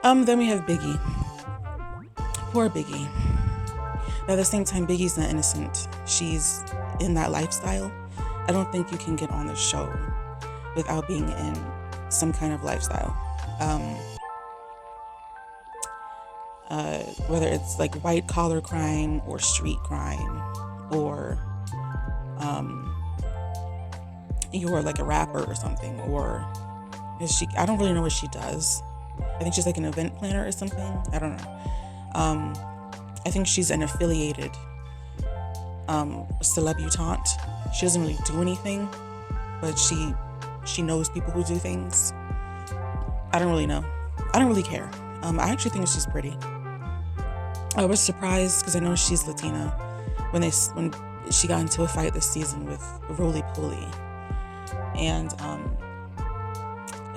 Then we have Biggie. Poor Biggie. But at the same time, Biggie's not innocent. She's in that lifestyle. I don't think you can get on the show without being in some kind of lifestyle. Whether it's like white collar crime or street crime, or you're like a rapper or something, or is she? I don't really know what she does. I think she's like an event planner or something. I don't know. I think she's an affiliated celebrutante. She doesn't really do anything, but she knows people who do things. I don't really know. I don't really care. I actually think she's pretty. I was surprised because I know she's Latina when she got into a fight this season with 𝔼𝔼𝕊𝕋, and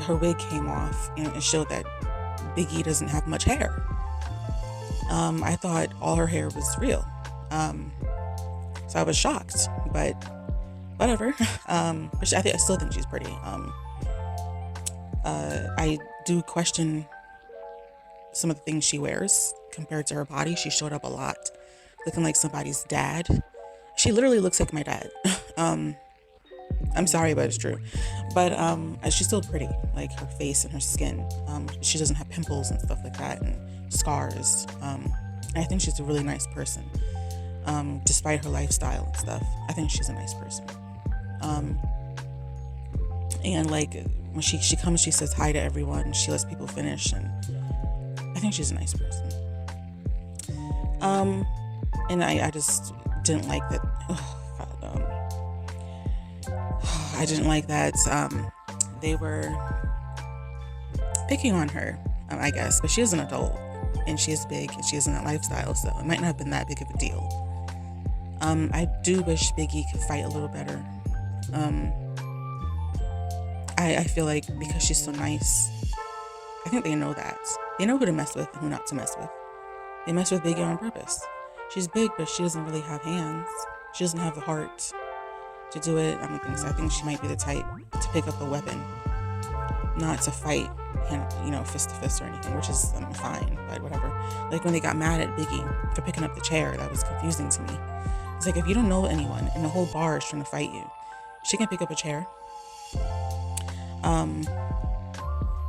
her wig came off and it showed that Biggie doesn't have much hair. I thought all her hair was real, so I was shocked. But whatever. But I still think she's pretty. I do question some of the things she wears compared to her body. She showed up a lot looking like somebody's dad. She literally looks like my dad. I'm sorry, but it's true. But she's still pretty, like her face and her skin. She doesn't have pimples and stuff like that and scars. I think she's a really nice person, despite her lifestyle and stuff. I think she's a nice person. And like when she comes, she says hi to everyone. She lets people finish, and I think she's a nice person. And I just didn't like that. I didn't like that they were picking on her, I guess, but she is an adult and she is big and she is in that lifestyle, so it might not have been that big of a deal. I do wish Biggie could fight a little better. I feel like because she's so nice, I think they know that. They know who to mess with and who not to mess with. They mess with Biggie on purpose. She's big, but she doesn't really have hands. She doesn't have the heart to do it. I don't think so. I think she might be the type to pick up a weapon, not to fight, fist to fist or anything, which is fine, but whatever. Like when they got mad at Biggie for picking up the chair, that was confusing to me. It's like, if you don't know anyone and the whole bar is trying to fight you, she can pick up a chair.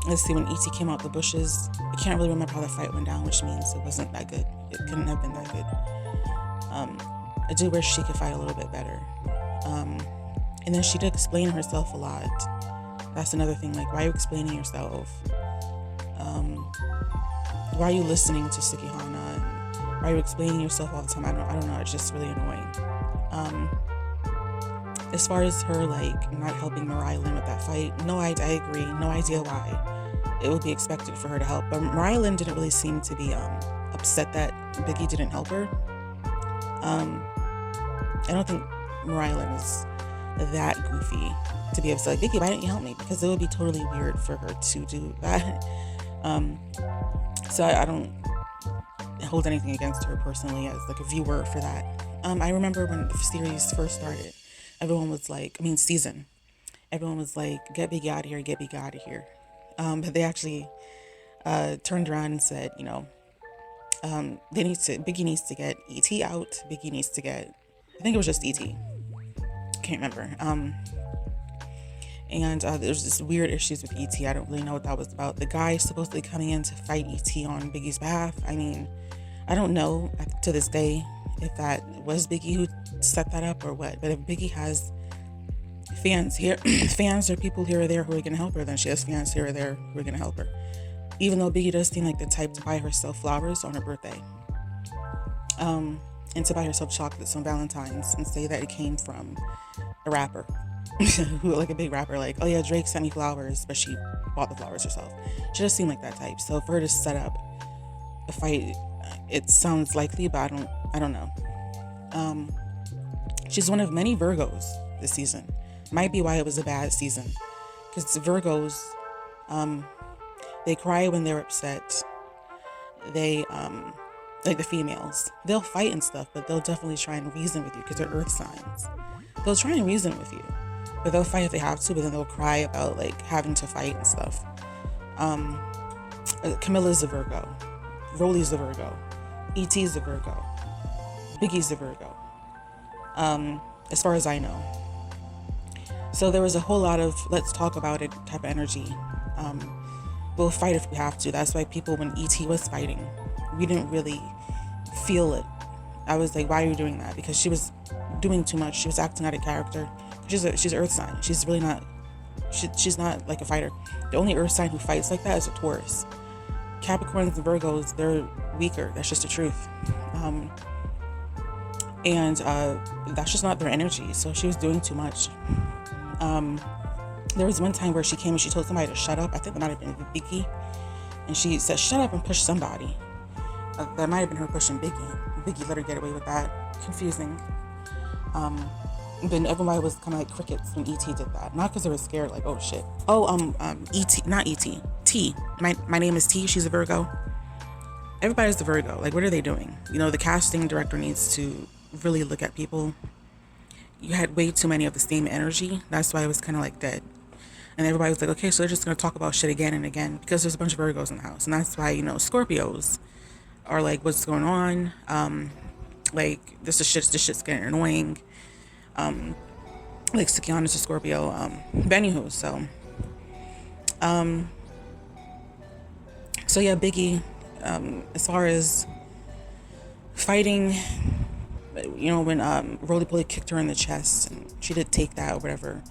Let's see, when E.T. came out the bushes, I can't really remember how the fight went down, which means it wasn't that good. It couldn't have been that good. I do wish she could fight a little bit better. And then she did explain herself a lot. That's another thing. Like, why are you explaining yourself? Why are you listening to Sukihana? And why are you explaining yourself all the time? I don't know. It's just really annoying. As far as her like not helping 𝔼𝔻𝕊 with that fight, no, I agree. No idea why. It would be expected for her to help, but 𝔼𝔻𝕊 didn't really seem to be upset that Biggie didn't help her. I don't think 𝔼𝔻𝕊 is that goofy to be upset like, Biggie, why didn't you help me? Because it would be totally weird for her to do that. So I don't hold anything against her personally as like a viewer for that. I remember when the series first started, everyone was like, everyone was like, get Biggie out of here, get Biggie out of here. But they actually turned around and said, Biggie needs to get E.T. out. Biggie needs to get, I think it was just E.T. Can't remember. And there's this weird issues with E.T. I don't really know what that was about. The guy supposedly coming in to fight E.T. on Biggie's behalf. I mean, I don't know to this day if that was Biggie who set that up or what. But if Biggie has fans here, fans or people here or there who are going to help her, then she has fans here or there who are going to help her. Even though Biggie does seem like the type to buy herself flowers on her birthday. And to buy herself chocolates on Valentine's and say that it came from a rapper. Who, like a big rapper, like, oh yeah, Drake sent me flowers, but she bought the flowers herself. She does seem like that type. So for her to set up a fight, it sounds likely, but I don't know. She's one of many Virgos this season. Might be why it was a bad season. Because Virgos, they cry when they're upset. They, like the females, they'll fight and stuff, but they'll definitely try and reason with you because they're earth signs. They'll try and reason with you. But they'll fight if they have to, but then they'll cry about like having to fight and stuff. Camilla's a Virgo, Rolly's a Virgo, ET's a Virgo, Biggie's a Virgo, as far as I know. So there was a whole lot of let's talk about it type of energy. We'll fight if we have to. That's why people, when ET was fighting, we didn't really feel it. I was like, why are you doing that? Because she was doing too much. She was acting out of character. She's an earth sign. She's really not, she's not like a fighter. The only earth sign who fights like that is a Taurus. Capricorns and Virgos, they're weaker. That's just the truth. And that's just not their energy. So she was doing too much. There was one time where she came and she told somebody to shut up. I think that might have been Biggie. And she said, shut up and push somebody. That might have been her pushing Biggie. Biggie let her get away with that. Confusing. Then everybody was kind of like crickets when ET did that. Not because they were scared, like, oh shit. ET, not ET. T. My name is T. She's a Virgo. Everybody's the Virgo. Like, what are they doing? You know, the casting director needs to really look at people. You had way too many of the same energy. That's why it was kind of like dead. And everybody was like, okay, so they're just going to talk about shit again and again because there's a bunch of Virgos in the house. And that's why, you know, Scorpios are like, what's going on? Like, this shit's getting annoying. Like, Sukiana's a Scorpio. Anywho, so yeah, Biggie, as far as fighting, you know, when Roly Poly kicked her in the chest and she did take that or whatever.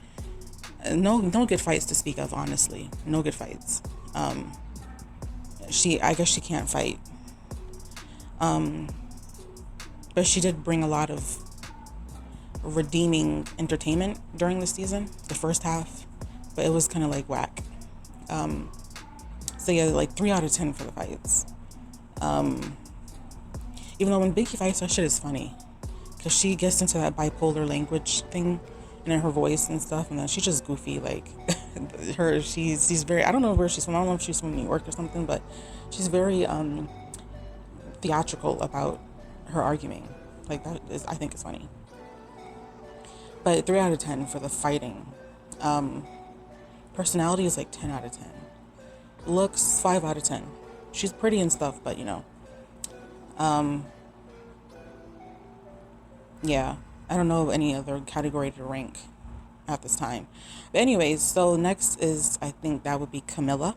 No good fights to speak of, honestly. No good fights. I guess she can't fight. But she did bring a lot of redeeming entertainment during the season, the first half, but it was kind of like whack. So yeah, like 3 out of 10 for the fights. Even though when Biggie fights, that shit is funny because she gets into that bipolar language thing and in her voice and stuff, and then she's just goofy. Like she's very, I don't know where she's from. I don't know if she's from New York or something, but she's very theatrical about her arguing. Like, that is, I think, it's funny. But 3 out of 10 for the fighting. Personality is like 10 out of 10. Looks 5 out of 10. She's pretty and stuff, but you know. Yeah, I don't know of any other category to rank at this time. But anyways, so next is, I think that would be Camilla.